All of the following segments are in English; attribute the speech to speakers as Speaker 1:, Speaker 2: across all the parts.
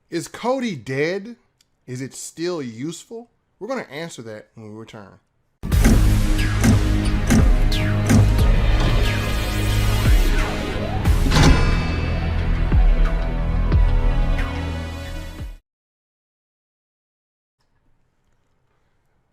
Speaker 1: Is Kodi dead? Is it still useful? We're going to answer that when we return.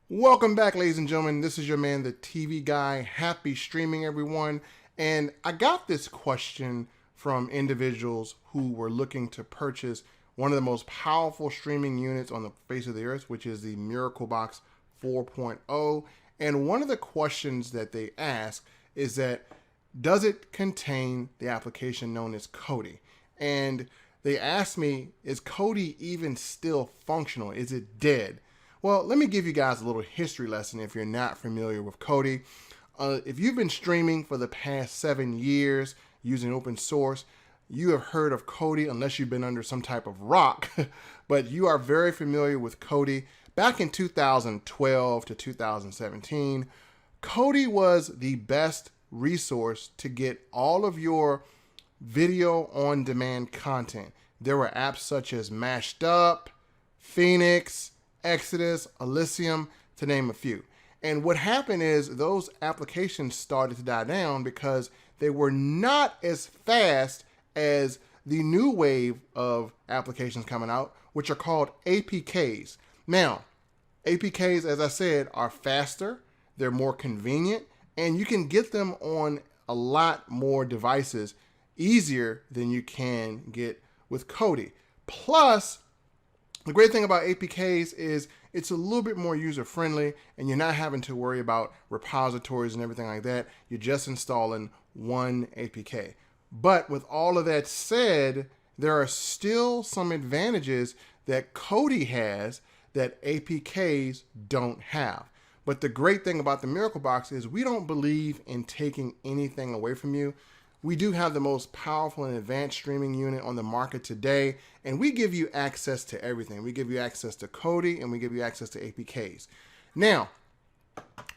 Speaker 1: Welcome back, ladies and gentlemen. This is your man, the TV guy. Happy streaming, everyone. And I got this question from individuals who were looking to purchase one of the most powerful streaming units on the face of the earth, which is the MiracleBox 4.0. And one of the questions that they ask is that, does it contain the application known as Kodi? And they asked me, is Kodi even still functional? Is it dead? Well, let me give you guys a little history lesson if you're not familiar with Kodi. If you've been streaming for the past 7 years using open source, you have heard of Kodi unless you've been under some type of rock, but you are very familiar with Kodi. Back in 2012 to 2017, Kodi was the best resource to get all of your video on demand content. There were apps such as Mashed Up, Phoenix, Exodus, Elysium, to name a few. And what happened is those applications started to die down because they were not as fast as the new wave of applications coming out, which are called APKs. Now, APKs, as I said, are faster, they're more convenient, and you can get them on a lot more devices easier than you can get with Kodi. Plus, the great thing about APKs is it's a little bit more user-friendly and you're not having to worry about repositories and everything like that. You're just installing one APK. But with all of that said, there are still some advantages that Kodi has that APKs don't have. But the great thing about the MiracleBox is we don't believe in taking anything away from you. We do have the most powerful and advanced streaming unit on the market today, and we give you access to everything. We give you access to Kodi, and we give you access to APKs. Now,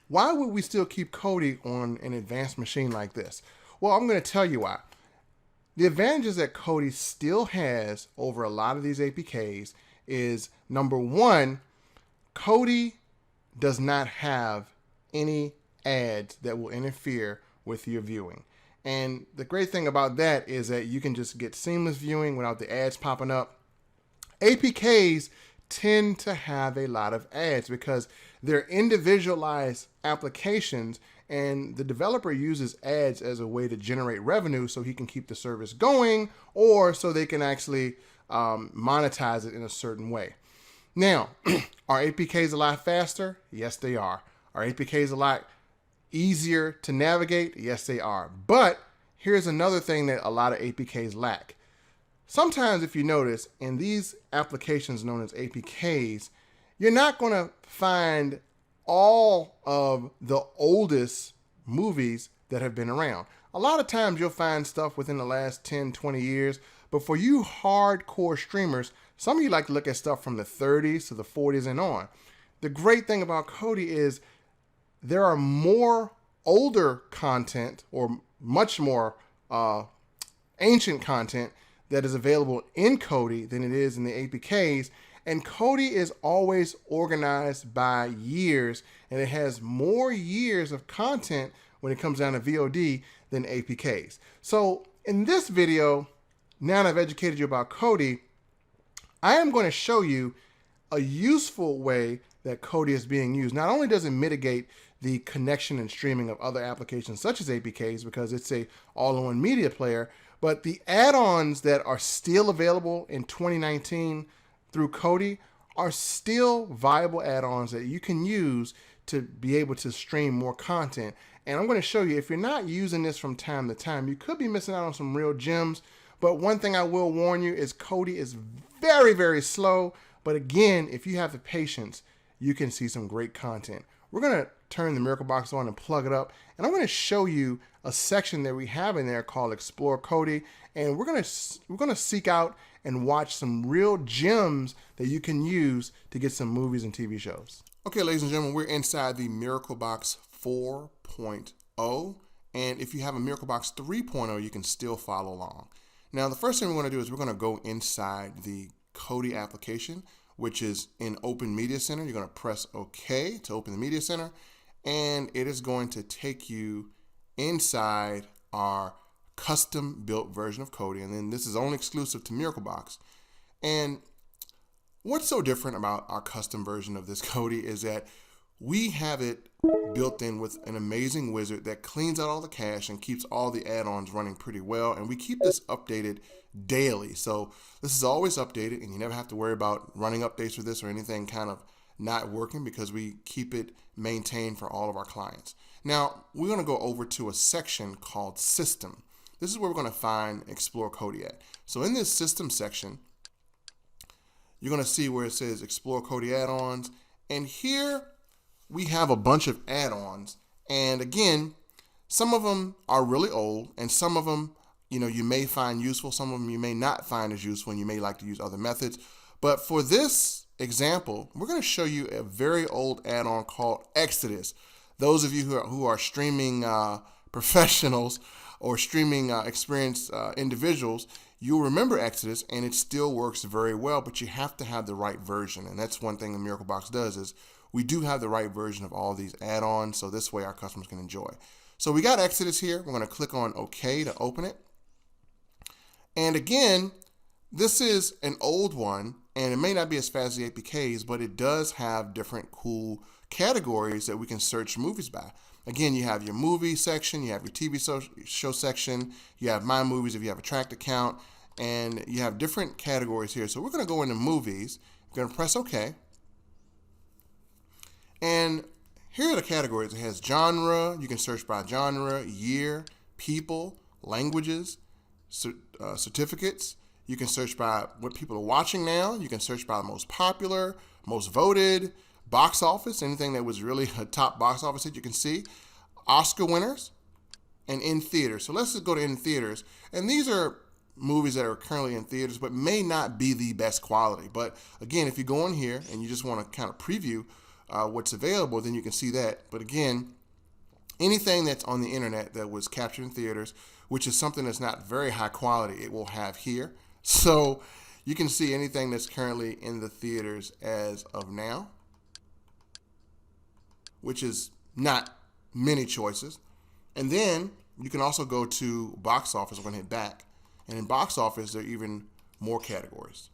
Speaker 1: why would we still keep Kodi on an advanced machine like this? Well, I'm going to tell you why. The advantages that Kodi still has over a lot of these APKs is, number one, Kodi does not have any ads that will interfere with your viewing. And the great thing about that is that you can just get seamless viewing without the ads popping up. APKs tend to have a lot of ads because they're individualized applications and the developer uses ads as a way to generate revenue so he can keep the service going or so they can actually monetize it in a certain way. Now, are APKs a lot faster? Yes, they are. Are APKs a lot easier to navigate? Yes, they are. But here's another thing that a lot of APKs lack. Sometimes if you notice in these applications known as APKs, you're not going to find all of the oldest movies that have been around. A lot of times you'll find stuff within the last 10, 20 years, but for you hardcore streamers, some of you like to look at stuff from the 30s to the 40s and on. The great thing about Kodi is there are more older content or much more ancient content that is available in Kodi than it is in the APKs. And Kodi is always organized by years, and it has more years of content when it comes down to VOD than APKs. So in this video, now that I've educated you about Kodi, I am going to show you a useful way that Kodi is being used. Not only does it mitigate the connection and streaming of other applications such as APKs because it's a all-in-one media player, but the add-ons that are still available in 2019 through Kodi are still viable add-ons that you can use to be able to stream more content. And I'm going to show you, if you're not using this from time to time, you could be missing out on some real gems. But one thing I will warn you is Kodi is very, very slow. But again, if you have the patience, you can see some great content. We're going to turn the MiracleBox on and plug it up. And I'm going to show you a section that we have in there called Explore Kodi. And we're going to seek out and watch some real gems that you can use to get some movies and TV shows. Okay, ladies and gentlemen, we're inside the MiracleBox 4.0. And if you have a MiracleBox 3.0, you can still follow along. Now, the first thing we want to do is we're going to go inside the Kodi application, which is in Open Media Center. You're going to press OK to open the Media Center, and it is going to take you inside our custom built version of Kodi. And then this is only exclusive to MiracleBox. And what's so different about our custom version of this Kodi is that we have it built in with an amazing wizard that cleans out all the cache and keeps all the add-ons running pretty well. And we keep this updated daily. So this is always updated, and you never have to worry about running updates for this or anything kind of not working, because we keep it maintained for all of our clients. Now, we're going to go over to a section called System. This is where we're going to find Explore Kodi at. So in this System section, you're going to see where it says Explore Kodi Add-Ons. And here we have a bunch of add-ons, and again, some of them are really old, and some of them, you may find useful. Some of them you may not find as useful, and you may like to use other methods. But for this example, we're going to show you a very old add-on called Exodus. Those of you who are streaming professionals or streaming experienced individuals, you'll remember Exodus, and it still works very well, but you have to have the right version. And that's one thing the MiracleBox does, is we do have the right version of all these add-ons, so this way our customers can enjoy. So we got Exodus here. We're going to click on OK to open it. And again, this is an old one, and it may not be as fast as the APKs, but it does have different cool categories that we can search movies by. Again, you have your movie section, you have your TV show section, you have My Movies if you have a tracked account, and you have different categories here. So we're going to go into movies. We're going to press OK. And here are the categories. It has genre. You can search by genre, year, people, languages, certificates. You can search by what people are watching now. You can search by the most popular, most voted, box office, anything that was really a top box office hit you can see, Oscar winners, and in theaters. So let's just go to in theaters. And these are movies that are currently in theaters but may not be the best quality. But again, if you go in here and you just want to kind of preview what's available, then you can see that. But again, anything that's on the internet that was captured in theaters, which is something that's not very high quality, it will have here. So you can see anything that's currently in the theaters as of now, which is not many choices. And then you can also go to box office. We're going to hit back. And in box office, there are even more categories.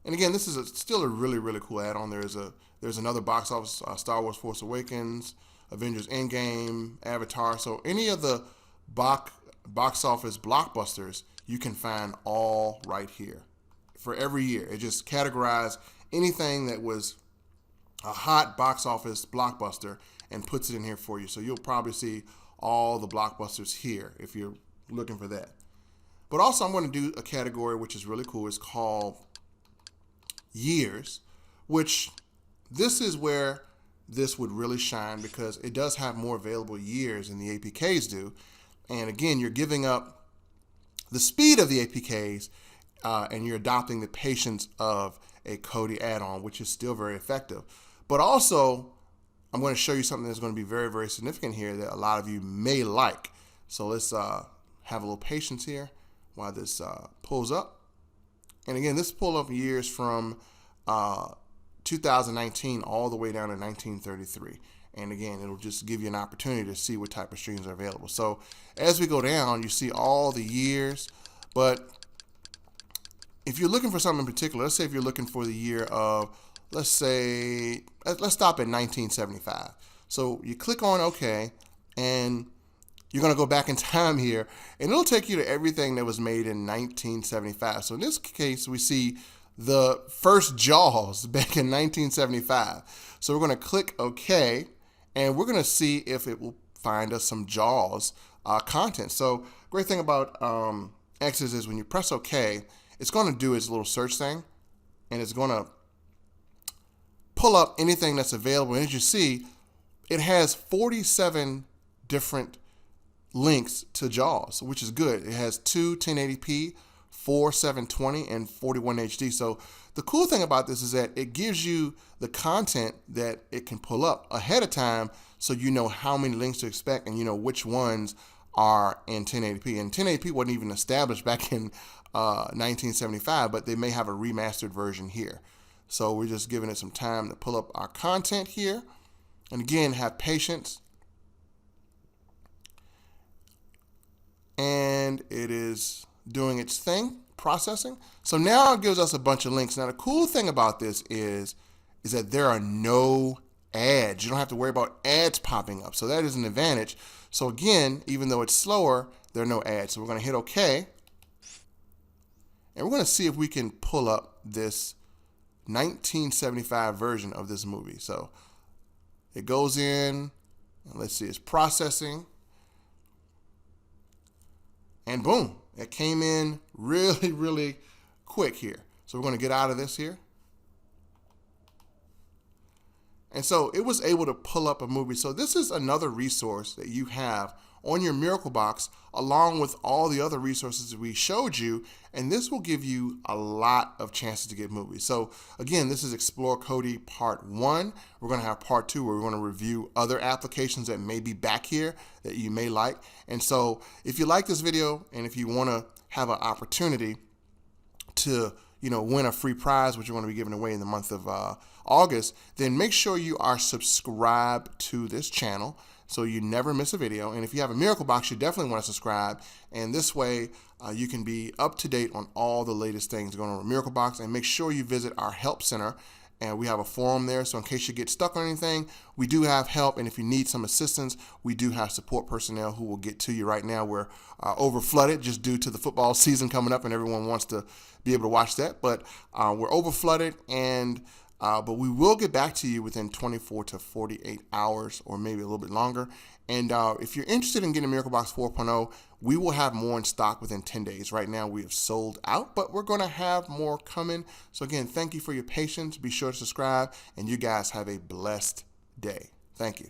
Speaker 1: And again, this is still a really, really cool add-on. There's another box office, Star Wars Force Awakens, Avengers Endgame, Avatar. So any of the box office blockbusters, you can find all right here for every year. It just categorizes anything that was a hot box office blockbuster and puts it in here for you. So you'll probably see all the blockbusters here if you're looking for that. But also I'm going to do a category which is really cool. It's called years, which this is where this would really shine because it does have more available years than the APKs do. And again, you're giving up the speed of the APKs and you're adopting the patience of a Kodi add-on, which is still very effective. But also, I'm going to show you something that's going to be very, very significant here that a lot of you may like. So let's have a little patience here while this pulls up. And again, this pull up years from 2019 all the way down to 1933. And again, it'll just give you an opportunity to see what type of streams are available. So as we go down, you see all the years. But if you're looking for something in particular, let's say if you're looking for the year of, let's stop at 1975. So you click on OK, and you're going to go back in time here, and it'll take you to everything that was made in 1975. So in this case, we see the first Jaws back in 1975. So we're going to click OK, and we're going to see if it will find us some Jaws content. So great thing about Exodus is when you press OK, it's going to do its little search thing, and it's going to pull up anything that's available. And as you see, it has 47 different links to Jaws, which is good. It has 2 1080p, 4 720, and 41 HD. So the cool thing about this is that it gives you the content that it can pull up ahead of time, so you know how many links to expect and you know which ones are in 1080p. And 1080p wasn't even established back in 1975, but they may have a remastered version here. So we're just giving it some time to pull up our content here. And again, have patience. And it is doing its thing, processing. So now it gives us a bunch of links. Now the cool thing about this is that there are no ads. You don't have to worry about ads popping up. So that is an advantage. So again, even though it's slower, there are no ads. So we're going to hit OK. And we're going to see if we can pull up this 1975 version of this movie. So it goes in, and let's see, it's processing. And boom, it came in really, really quick here. So we're going to get out of this here. And so it was able to pull up a movie. So this is another resource that you have on your Miracle Box, along with all the other resources that we showed you. And this will give you a lot of chances to get movies. So again, this is Explore Kodi Part 1. We're going to have Part 2 where we're going to review other applications that may be back here that you may like. And so if you like this video and if you want to have an opportunity to win a free prize, which we're going to be giving away in the month of August, then make sure you are subscribed to this channel so you never miss a video. And if you have a Miracle Box, you definitely want to subscribe. And this way you can be up to date on all the latest things going on with Miracle Box. And make sure you visit our help center. And we have a forum there, so in case you get stuck on anything, we do have help. And if you need some assistance, we do have support personnel who will get to you. Right now, we're over flooded just due to the football season coming up, and everyone wants to be able to watch that. But we're over flooded, and but we will get back to you within 24 to 48 hours, or maybe a little bit longer. And if you're interested in getting Miracle Box 4.0, we will have more in stock within 10 days. Right now, we have sold out, but we're going to have more coming. So again, thank you for your patience. Be sure to subscribe, and you guys have a blessed day. Thank you.